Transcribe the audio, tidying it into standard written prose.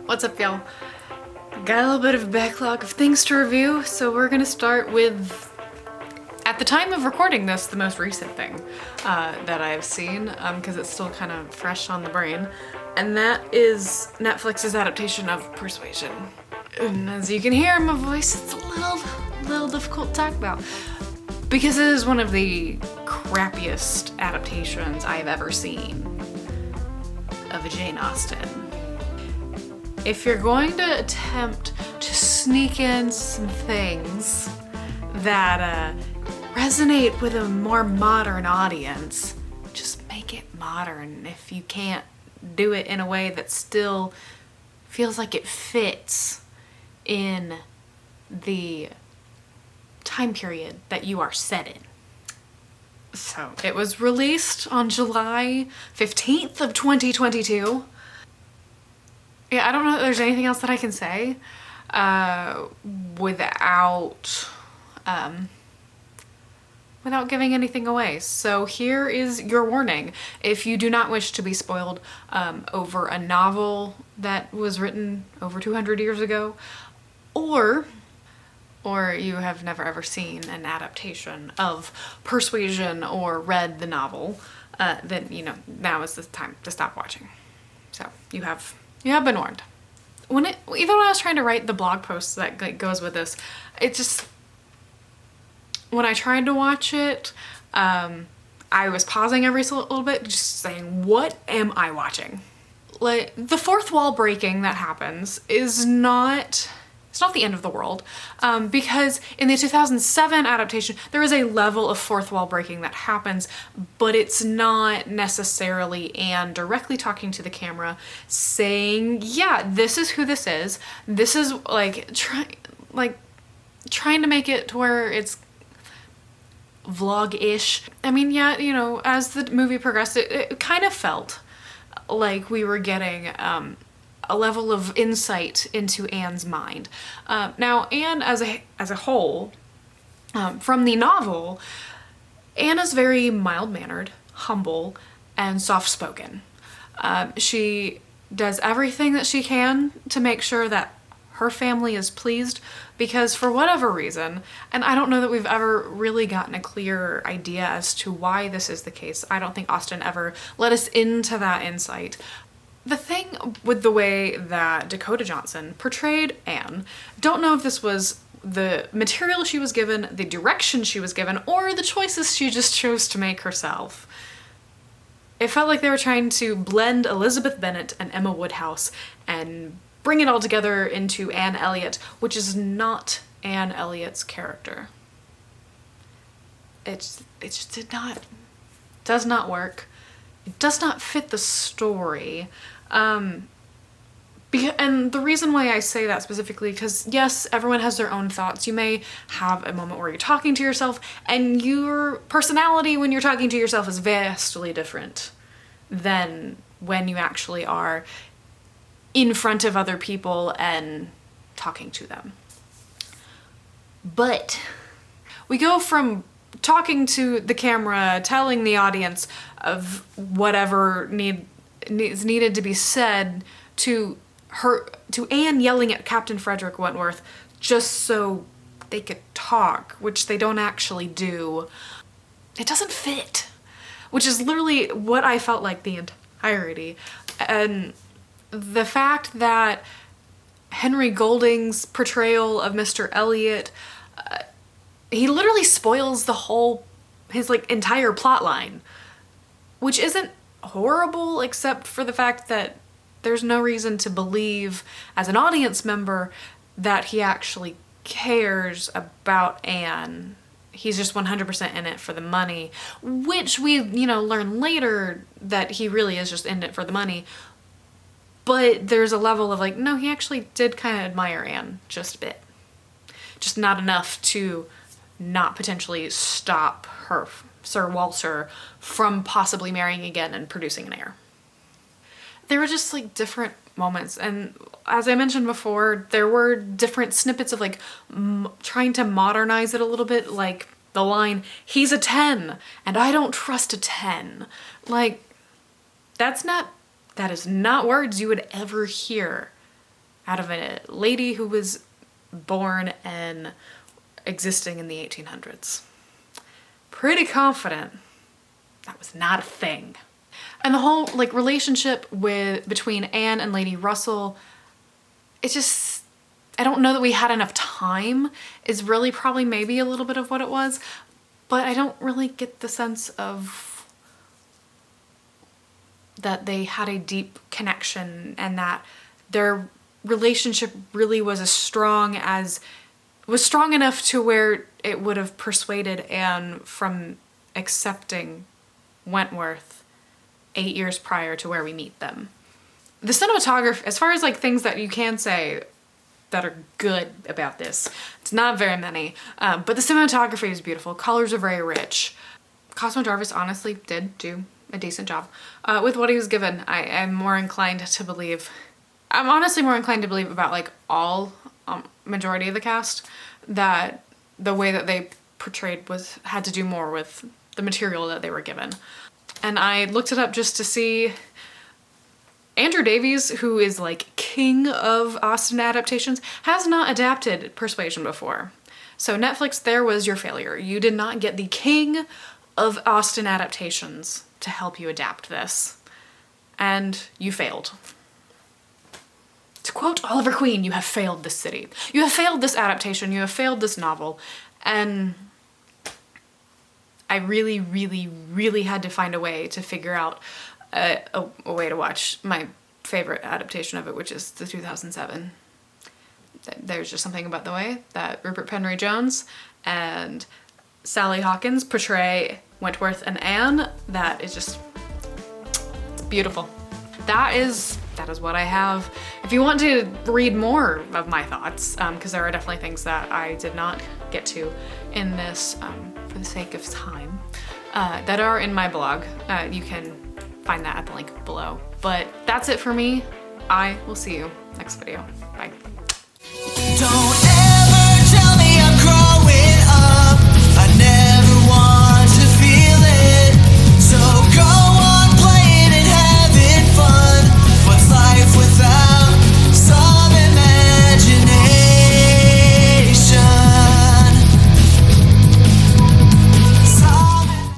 What's up, y'all? Got a little bit of a backlog of things to review, so we're gonna start with, at the time of recording this, the most recent thing that I've seen, because it's still kind of fresh on the brain, and that is Netflix's adaptation of Persuasion. And as you can hear in my voice, it's a little difficult to talk about, because it is one of the crappiest adaptations I've ever seen of a Jane Austen. If you're going to attempt to sneak in some things that resonate with a more modern audience, just make it modern. If you can't do it in a way that still feels like it fits in the time period that you are set in. So it was released on July 15th of 2022. Yeah, I don't know if there's anything else that I can say without giving anything away. So here is your warning. If you do not wish to be spoiled over a novel that was written over 200 years ago, or you have never ever seen an adaptation of Persuasion or read the novel, then, you know, now is the time to stop watching. So you have been warned. Even when I was trying to write the blog post that goes with this, when I tried to watch it, I was pausing every little bit, just saying, what am I watching? Like, the fourth wall breaking that happens is not the end of the world, because in the 2007 adaptation, there is a level of fourth wall breaking that happens, but it's not necessarily Anne directly talking to the camera saying, yeah, this is who this is. This is trying to make it to where it's vlog-ish. I mean, yeah, you know, as the movie progressed, it kind of felt like we were getting a level of insight into Anne's mind. Now, Anne as a whole, from the novel, Anne is very mild-mannered, humble, and soft-spoken. She does everything that she can to make sure that her family is pleased, because for whatever reason, and I don't know that we've ever really gotten a clear idea as to why this is the case. I don't think Austen ever let us into that insight. The thing with the way that Dakota Johnson portrayed Anne, don't know if this was the material she was given, the direction she was given, or the choices she just chose to make herself. It felt like they were trying to blend Elizabeth Bennet and Emma Woodhouse and bring it all together into Anne Elliot, which is not Anne Elliot's character. It just does not work. It does not fit the story. And the reason why I say that specifically, because yes, everyone has their own thoughts. You may have a moment where you're talking to yourself, and your personality when you're talking to yourself is vastly different than when you actually are in front of other people and talking to them. But we go from talking to the camera, telling the audience of whatever is needed to be said, to Anne yelling at Captain Frederick Wentworth just so they could talk, which they don't actually do. It doesn't fit, which is literally what I felt like the entirety. And the fact that Henry Golding's portrayal of Mr. Elliot, he literally spoils his entire plot line, which isn't horrible, except for the fact that there's no reason to believe as an audience member that he actually cares about Anne. He's just 100% in it for the money, which we, learn later that he really is just in it for the money. But there's a level of no, he actually did kind of admire Anne just a bit. Just not enough to not potentially stop her, Sir Walter, from possibly marrying again and producing an heir. There were just different moments, and as I mentioned before, there were different snippets of trying to modernize it a little bit, like the line, "He's a 10 and I don't trust a 10." That is not words you would ever hear out of a lady who was born and existing in the 1800s. Pretty confident that was not a thing. And the whole like relationship between Anne and Lady Russell, it's just, I don't know that we had enough time is really probably maybe a little bit of what it was, but I don't really get the sense of that they had a deep connection and that their relationship really was strong enough to where it would have persuaded Anne from accepting Wentworth 8 years prior to where we meet them. The cinematography, as far as like things that you can say that are good about this, it's not very many, but the cinematography is beautiful. Colors are very rich. Cosmo Jarvis honestly did do a decent job with what he was given. I'm honestly more inclined to believe about like all majority of the cast that the way that they portrayed had to do more with the material that they were given. And I looked it up just to see. Andrew Davies, who is like king of Austen adaptations, has not adapted Persuasion before. So Netflix, there was your failure. You did not get the king of Austen adaptations to help you adapt this. And you failed. To quote Oliver Queen, you have failed this city. You have failed this adaptation. You have failed this novel. And I really, really, really had to find a way to figure out a way to watch my favorite adaptation of it, which is the 2007. There's just something about the way that Rupert Penry Jones and Sally Hawkins portray Wentworth and Anne that is just beautiful. That is what I have. If you want to read more of my thoughts, because there are definitely things that I did not get to in this for the sake of time, that are in my blog, you can find that at the link below. But that's it for me. I will see you next video. Bye. Don't